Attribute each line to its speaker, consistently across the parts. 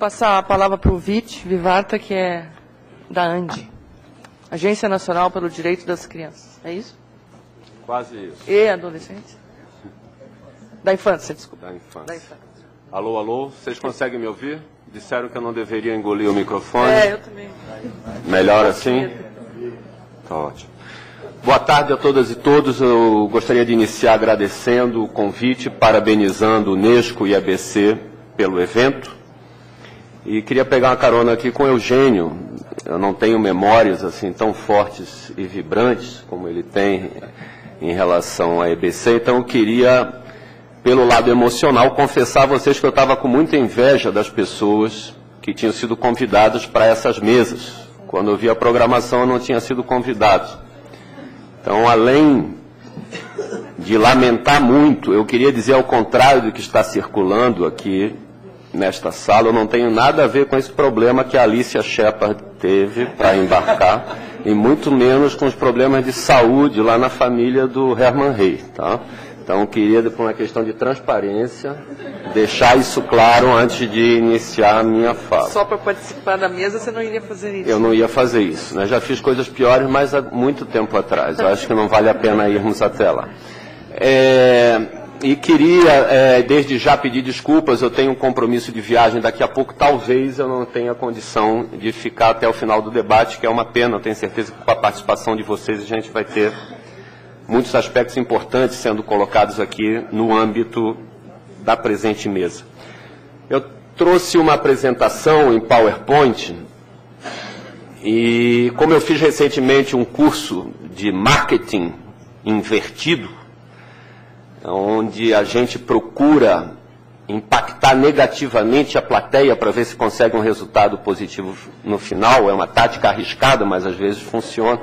Speaker 1: passar a palavra para o Vit Vivarta, que é da ANDI, Agência Nacional pelo Direito das Crianças. É isso?
Speaker 2: Quase isso.
Speaker 1: E adolescentes? Da infância, desculpa.
Speaker 2: Da infância.
Speaker 1: Da infância.
Speaker 2: Alô, alô, vocês conseguem me ouvir? Disseram que eu não deveria engolir o microfone.
Speaker 1: Eu também.
Speaker 2: Melhor assim? Tá ótimo. Boa tarde a todas e todos. Eu gostaria de iniciar agradecendo o convite, parabenizando o Unesco e a ABC pelo evento. E queria pegar uma carona aqui com o Eugênio. Eu não tenho memórias assim tão fortes e vibrantes como ele tem em relação à EBC, então eu queria, pelo lado emocional, confessar a vocês que eu estava com muita inveja das pessoas que tinham sido convidadas para essas mesas. Quando eu vi a programação, eu não tinha sido convidado. Então, além de lamentar muito, eu queria dizer ao contrário do que está circulando aqui nesta sala, eu não tenho nada a ver com esse problema que a Alicia Shepard teve para embarcar, e muito menos com os problemas de saúde lá na família do Herman Rey, tá? Então, queria, por uma questão de transparência, deixar isso claro antes de iniciar a minha fala.
Speaker 1: Só para participar da mesa você não iria fazer isso?
Speaker 2: Eu não ia fazer isso, né? Já fiz coisas piores, mas há muito tempo atrás. Eu acho que não vale a pena irmos até lá. E queria, desde já, pedir desculpas. Eu tenho um compromisso de viagem daqui a pouco. Talvez eu não tenha condição de ficar até o final do debate, que é uma pena. Eu tenho certeza que com a participação de vocês a gente vai ter muitos aspectos importantes sendo colocados aqui no âmbito da presente mesa. Eu trouxe uma apresentação em PowerPoint e, como eu fiz recentemente um curso de marketing invertido, onde a gente procura impactar negativamente a plateia para ver se consegue um resultado positivo no final, é uma tática arriscada, mas às vezes funciona.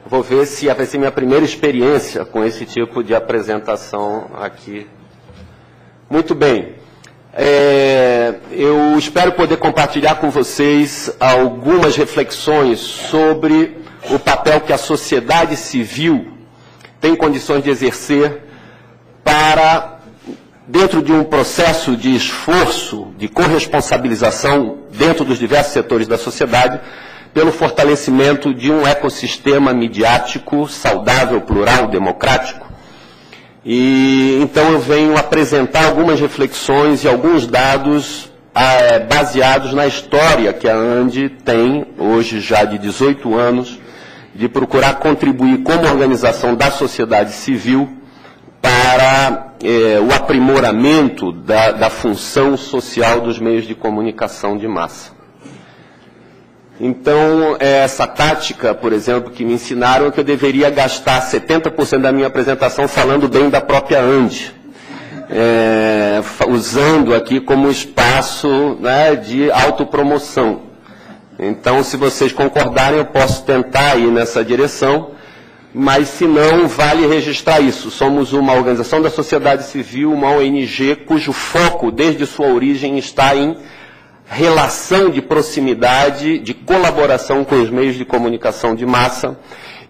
Speaker 2: Vou ver se vai ser minha primeira experiência com esse tipo de apresentação aqui. Muito bem. Eu espero poder compartilhar com vocês algumas reflexões sobre o papel que a sociedade civil tem condições de exercer para, dentro de um processo de esforço, de corresponsabilização dentro dos diversos setores da sociedade, pelo fortalecimento de um ecossistema midiático saudável, plural, democrático. E então eu venho apresentar algumas reflexões e alguns dados baseados na história que a ANDI tem, hoje já de 18 anos, de procurar contribuir como organização da sociedade civil para o aprimoramento da função social dos meios de comunicação de massa. Então, essa tática, por exemplo, que me ensinaram é que eu deveria gastar 70% da minha apresentação falando bem da própria ANDI, usando aqui como espaço, né, de autopromoção. Então, se vocês concordarem, eu posso tentar ir nessa direção, mas se não, vale registrar isso. Somos uma organização da sociedade civil, uma ONG, cujo foco, desde sua origem, está em relação de proximidade, de colaboração com os meios de comunicação de massa,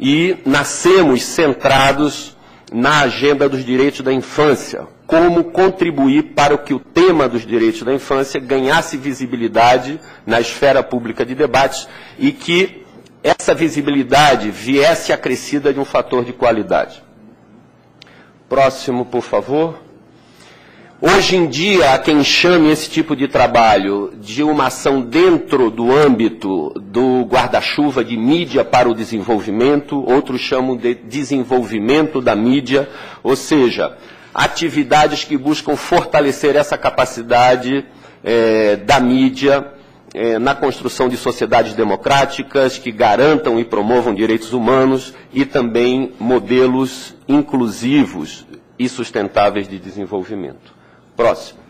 Speaker 2: e nascemos centrados na agenda dos direitos da infância, como contribuir para que o tema dos direitos da infância ganhasse visibilidade na esfera pública de debates e que essa visibilidade viesse acrescida de um fator de qualidade. Próximo, por favor. Hoje em dia, há quem chame esse tipo de trabalho de uma ação dentro do âmbito do guarda-chuva de mídia para o desenvolvimento, outros chamam de desenvolvimento da mídia, ou seja, atividades que buscam fortalecer essa capacidade da mídia na construção de sociedades democráticas que garantam e promovam direitos humanos e também modelos inclusivos e sustentáveis de desenvolvimento. Próximo.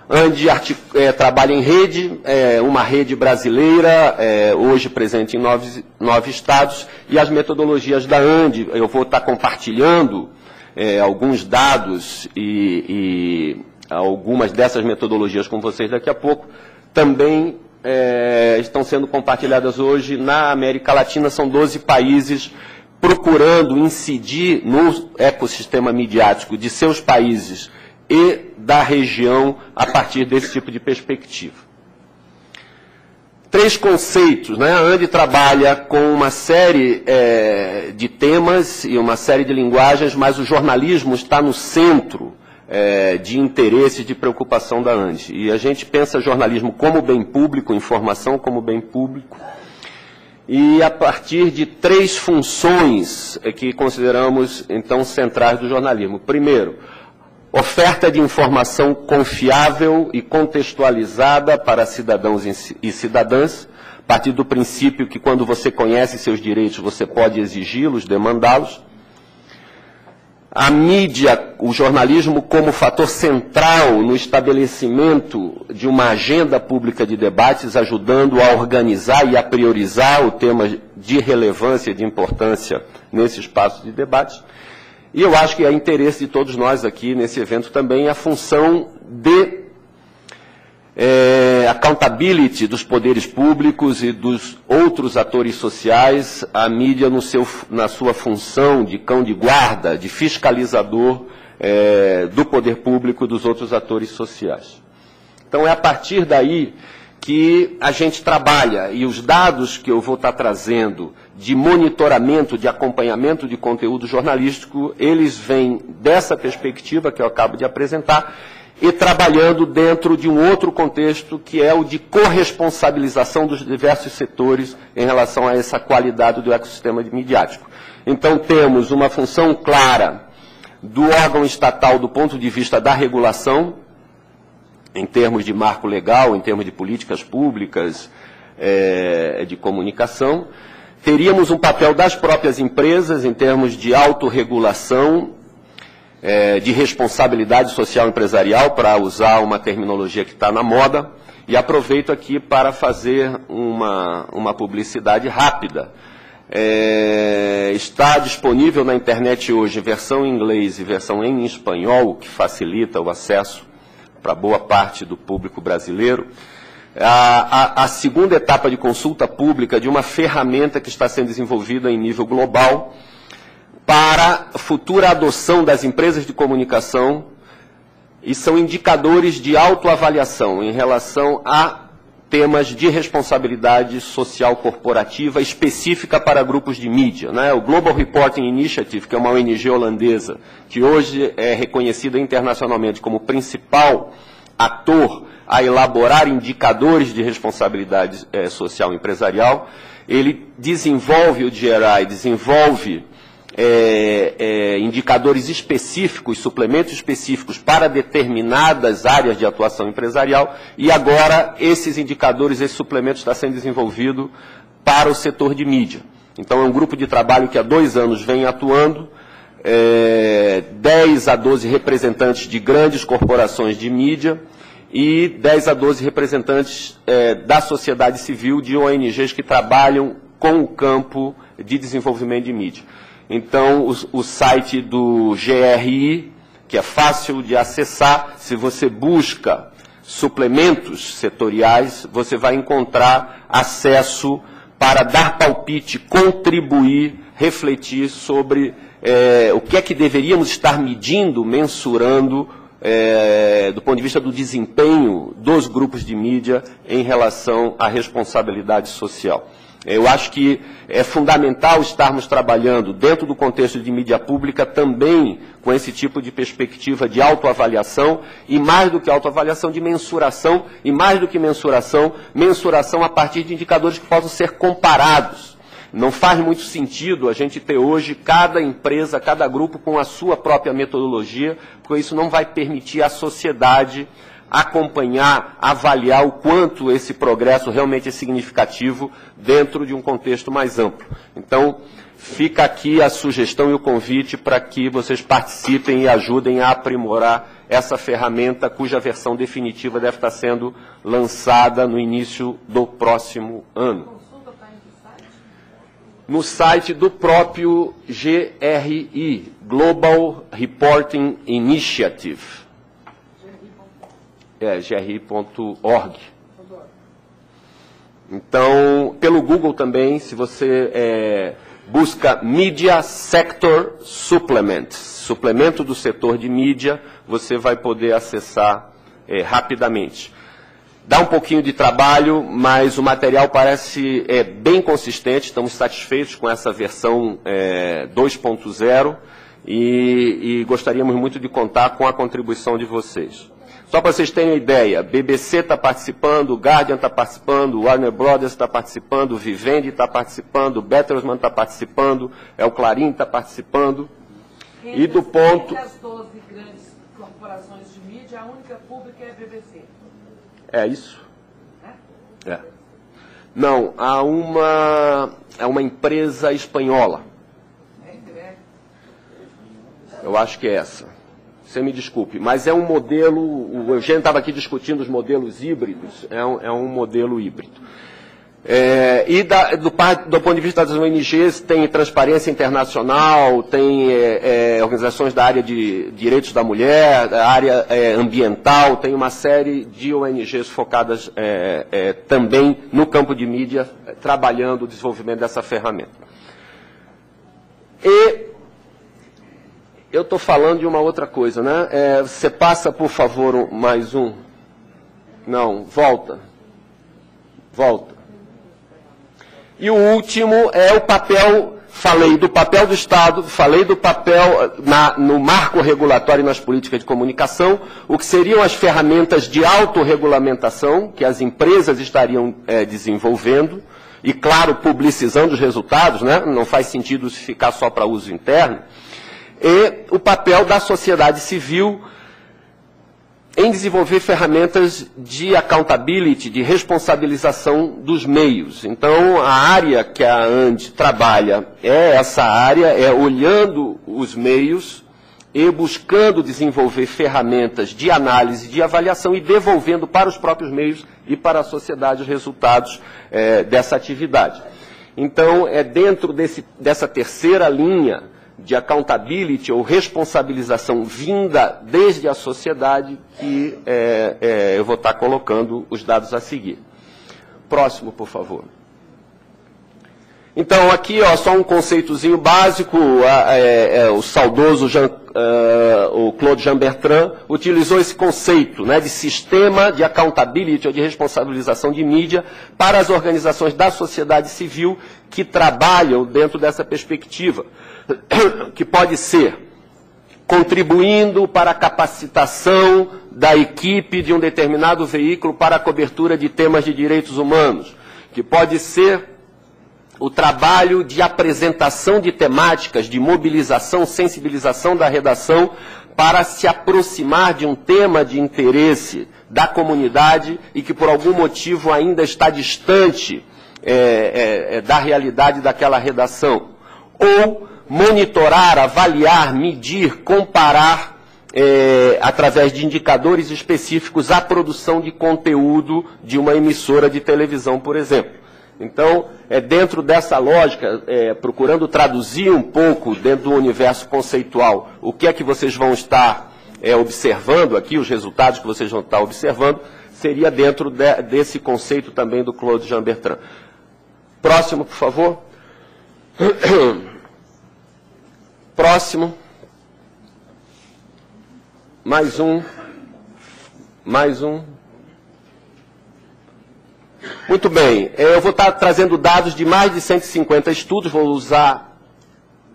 Speaker 2: ANDI trabalha em rede, uma rede brasileira, hoje presente em 9 estados, e as metodologias da ANDI, eu vou estar compartilhando alguns dados e algumas dessas metodologias com vocês daqui a pouco, também estão sendo compartilhadas hoje na América Latina. São 12 países procurando incidir no ecossistema midiático de seus países e da região a partir desse tipo de perspectiva. 3 conceitos, né? A ANDI trabalha com uma série de temas e uma série de linguagens, mas o jornalismo está no centro de interesse e de preocupação da ANDI. E a gente pensa jornalismo como bem público, informação como bem público, e a partir de 3 funções que consideramos, então, centrais do jornalismo. Primeiro, oferta de informação confiável e contextualizada para cidadãos e cidadãs, a partir do princípio que quando você conhece seus direitos, você pode exigi-los, demandá-los. A mídia, o jornalismo como fator central no estabelecimento de uma agenda pública de debates, ajudando a organizar e a priorizar o tema de relevância e de importância nesse espaço de debate. E eu acho que é interesse de todos nós aqui nesse evento também a função de accountability dos poderes públicos e dos outros atores sociais, a mídia na sua função de cão de guarda, de fiscalizador do poder público e dos outros atores sociais. Então é a partir daí que a gente trabalha, e os dados que eu vou estar trazendo de monitoramento, de acompanhamento de conteúdo jornalístico, eles vêm dessa perspectiva que eu acabo de apresentar, e trabalhando dentro de um outro contexto, que é o de corresponsabilização dos diversos setores em relação a essa qualidade do ecossistema midiático. Então temos uma função clara do órgão estatal do ponto de vista da regulação, em termos de marco legal, em termos de políticas públicas, de comunicação. Teríamos um papel das próprias empresas, em termos de autorregulação, de responsabilidade social empresarial, para usar uma terminologia que está na moda. E aproveito aqui para fazer uma publicidade rápida. Está disponível na internet hoje versão em inglês e versão em espanhol, o que facilita o acesso para boa parte do público brasileiro, a segunda etapa de consulta pública de uma ferramenta que está sendo desenvolvida em nível global para futura adoção das empresas de comunicação, e são indicadores de autoavaliação em relação a temas de responsabilidade social corporativa específica para grupos de mídia, né? O Global Reporting Initiative, que é uma ONG holandesa, que hoje é reconhecida internacionalmente como principal ator a elaborar indicadores de responsabilidade social empresarial, ele desenvolve, o GRI desenvolve indicadores específicos, suplementos específicos para determinadas áreas de atuação empresarial, e agora esses indicadores, esse suplemento está sendo desenvolvido para o setor de mídia. Então é um grupo de trabalho que há 2 anos vem atuando, 10 a 12 representantes de grandes corporações de mídia e 10 a 12 representantes da sociedade civil, de ONGs que trabalham com o campo de desenvolvimento de mídia. Então, o site do GRI, que é fácil de acessar, se você busca suplementos setoriais, você vai encontrar acesso para dar palpite, contribuir, refletir sobre o que é que deveríamos estar medindo, mensurando, do ponto de vista do desempenho dos grupos de mídia em relação à responsabilidade social. Eu acho que é fundamental estarmos trabalhando dentro do contexto de mídia pública também com esse tipo de perspectiva de autoavaliação, e mais do que autoavaliação, de mensuração, e mais do que mensuração, mensuração a partir de indicadores que possam ser comparados. Não faz muito sentido a gente ter hoje cada empresa, cada grupo com a sua própria metodologia, porque isso não vai permitir à sociedade acompanhar, avaliar o quanto esse progresso realmente é significativo dentro de um contexto mais amplo. Então, fica aqui a sugestão e o convite para que vocês participem e ajudem a aprimorar essa ferramenta, cuja versão definitiva deve estar sendo lançada no início do próximo ano. No site do próprio GRI, Global Reporting Initiative. gri.org. Então, pelo Google também, se você busca Media Sector Supplement, suplemento do setor de mídia, você vai poder acessar rapidamente. Dá um pouquinho de trabalho, mas o material parece bem consistente, estamos satisfeitos com essa versão 2.0 e gostaríamos muito de contar com a contribuição de vocês. Só para vocês terem uma ideia, BBC está participando, o Guardian está participando, o Warner Brothers está participando, o Vivendi está participando, o Bertelsmann está participando, o Clarim está participando. E do ponto...
Speaker 1: Entre as 12 grandes corporações de mídia, a única pública é a BBC.
Speaker 2: É isso? É. Não, há uma empresa espanhola. Eu acho que é essa. Você me desculpe, mas é um modelo, o Eugênio estava aqui discutindo os modelos híbridos, é um modelo híbrido. Do ponto de vista das ONGs, tem Transparência Internacional, tem organizações da área de direitos da mulher, da área ambiental, tem uma série de ONGs focadas também no campo de mídia, trabalhando o desenvolvimento dessa ferramenta. E eu estou falando de uma outra coisa, né? Você passa, por favor, mais um. Não, volta. Volta. E o último é o papel, falei do papel do Estado, falei do papel no marco regulatório e nas políticas de comunicação, o que seriam as ferramentas de autorregulamentação que as empresas estariam desenvolvendo, e, claro, publicizando os resultados, né? Não faz sentido ficar só para uso interno. E o papel da sociedade civil em desenvolver ferramentas de accountability, de responsabilização dos meios. Então, a área que a ANDI trabalha é essa área, olhando os meios e buscando desenvolver ferramentas de análise, de avaliação e devolvendo para os próprios meios e para a sociedade os resultados dessa atividade. Então, dentro dessa terceira linha de accountability ou responsabilização vinda desde a sociedade que eu vou estar colocando os dados a seguir. Próximo, por favor. Então, aqui, só um conceitozinho básico, o saudoso o Claude Jean Bertrand utilizou esse conceito, né, de sistema de accountability ou de responsabilização de mídia para as organizações da sociedade civil que trabalham dentro dessa perspectiva, que pode ser contribuindo para a capacitação da equipe de um determinado veículo para a cobertura de temas de direitos humanos, que pode ser o trabalho de apresentação de temáticas, de mobilização, sensibilização da redação para se aproximar de um tema de interesse da comunidade e que por algum motivo ainda está distante da realidade daquela redação. Ou monitorar, avaliar, medir, comparar, através de indicadores específicos, a produção de conteúdo de uma emissora de televisão, por exemplo. Então, dentro dessa lógica, procurando traduzir um pouco dentro do universo conceitual, o que é que vocês vão estar observando aqui, os resultados que vocês vão estar observando, seria dentro desse conceito também do Claude Jean Bertrand. Próximo, por favor. Próximo. Mais um. Mais um. Muito bem, eu vou estar trazendo dados de mais de 150 estudos, vou usar,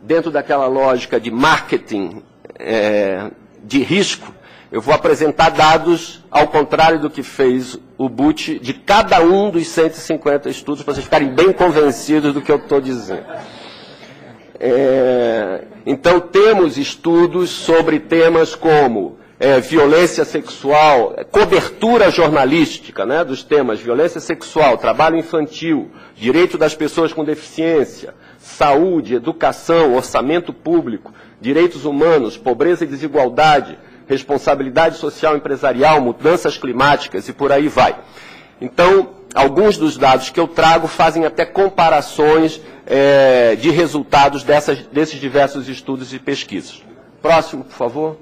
Speaker 2: dentro daquela lógica de marketing de risco, eu vou apresentar dados, ao contrário do que fez o Butch, de cada um dos 150 estudos, para vocês ficarem bem convencidos do que eu estou dizendo. Então, temos estudos sobre temas como violência sexual, cobertura jornalística, né, dos temas violência sexual, trabalho infantil, direito das pessoas com deficiência, saúde, educação, orçamento público, direitos humanos, pobreza e desigualdade, responsabilidade social empresarial, mudanças climáticas e por aí vai. Então, alguns dos dados que eu trago fazem até comparações de resultados desses diversos estudos e pesquisas. Próximo, por favor.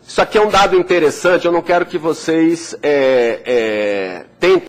Speaker 2: Isso aqui é um dado interessante, eu não quero que vocês tentem